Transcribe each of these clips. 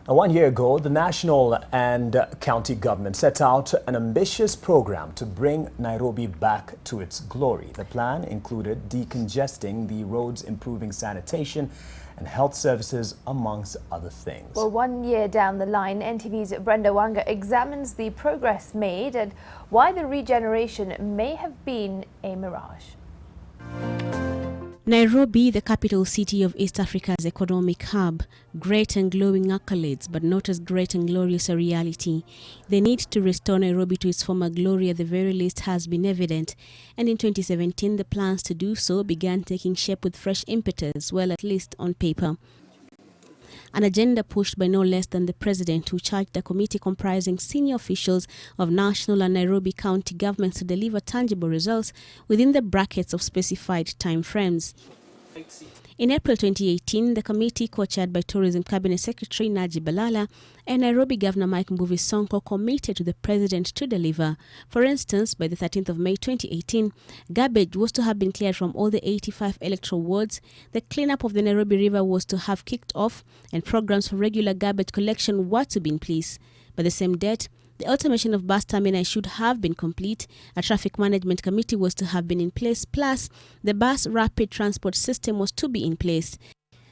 Now, 1 year ago, the national and county government set out an ambitious program to bring Nairobi back to its glory. The plan included decongesting the roads, improving sanitation and health services, amongst other things. Well, 1 year down the line, NTV's Brenda Wanga examines the progress made and why the regeneration may have been a mirage. Nairobi, the capital city of East Africa's economic hub, great and glowing accolades, but not as great and glorious a reality. The need to restore Nairobi to its former glory at the very least has been evident, and in 2017 the plans to do so began taking shape with fresh impetus, well, at least on paper. An agenda pushed by no less than the president, who charged a committee comprising senior officials of national and Nairobi county governments to deliver tangible results within the brackets of specified time frames. In April 2018, the committee, co-chaired by Tourism Cabinet Secretary Najib Balala and Nairobi Governor Mike Mbuvi Sonko, committed to the president to deliver. For instance, by the 13th of May 2018, garbage was to have been cleared from all the 85 electoral wards, the cleanup of the Nairobi River was to have kicked off, and programs for regular garbage collection were to be in place. By the same date, the automation of bus terminals should have been complete, a traffic management committee was to have been in place, plus the bus rapid transport system was to be in place.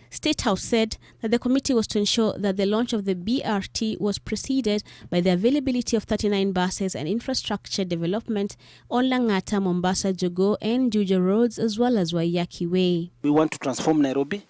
State House said that the committee was to ensure that the launch of the BRT was preceded by the availability of 39 buses and infrastructure development on Langata, Mombasa, Jogoo and Juja roads, as well as Waiyaki Way. We want to transform Nairobi.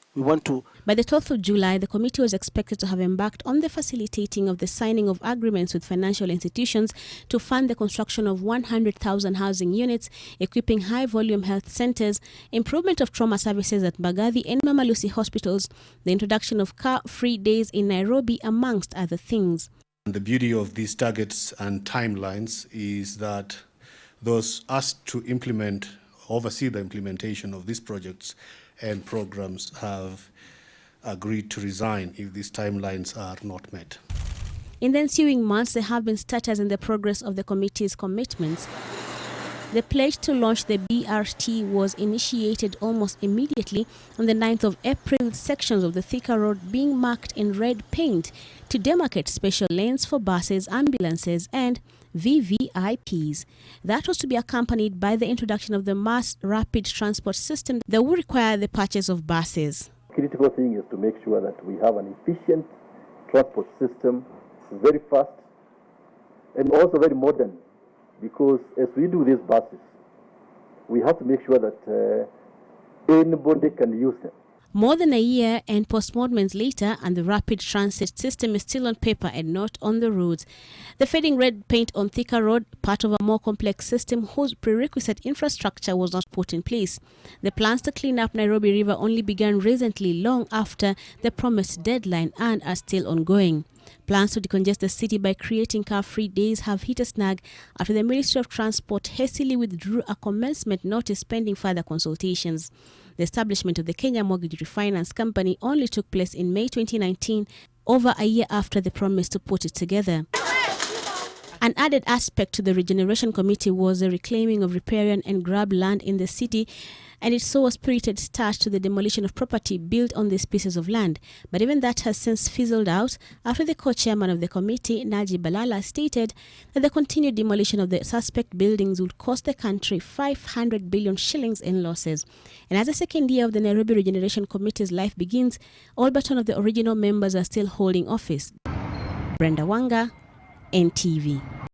By the 12th of July, the committee was expected to have embarked on the facilitating of the signing of agreements with financial institutions to fund the construction of 100,000 housing units, equipping high-volume health centers, improvement of trauma services at Mbagathi and Mama Lucy hospitals, the introduction of car-free days in Nairobi, amongst other things. The beauty of these targets and timelines is that those asked to oversee the implementation of these projects and programs have agreed to resign if these timelines are not met. In the ensuing months, there have been stutters in the progress of the committee's commitments. The pledge to launch the BRT was initiated almost immediately on the 9th of April, with sections of the Thika Road being marked in red paint to demarcate special lanes for buses, ambulances and VVIPs. That was to be accompanied by the introduction of the mass rapid transport system that will require the purchase of buses. Critical thing is to make sure that we have an efficient transport system, very fast and also very modern, because as we do these buses, we have to make sure that anybody can use them. More than a year and postmortems later, and the rapid transit system is still on paper and not on the roads. The fading red paint on Thika Road, part of a more complex system whose prerequisite infrastructure was not put in place. The plans to clean up Nairobi River only began recently, long after the promised deadline, and are still ongoing. Plans to decongest the city by creating car-free days have hit a snag after the Ministry of Transport hastily withdrew a commencement notice pending further consultations. The establishment of the Kenya Mortgage Refinance Company only took place in May 2019, over a year after the promise to put it together. An added aspect to the Regeneration Committee was the reclaiming of riparian and grab land in the city, and it saw a spirited start to the demolition of property built on these pieces of land. But even that has since fizzled out after the co-chairman of the committee, Najib Balala, stated that the continued demolition of the suspect buildings would cost the country 500 billion shillings in losses. And as the second year of the Nairobi Regeneration Committee's life begins, all but one of the original members are still holding office. Brenda Wanga, NTV.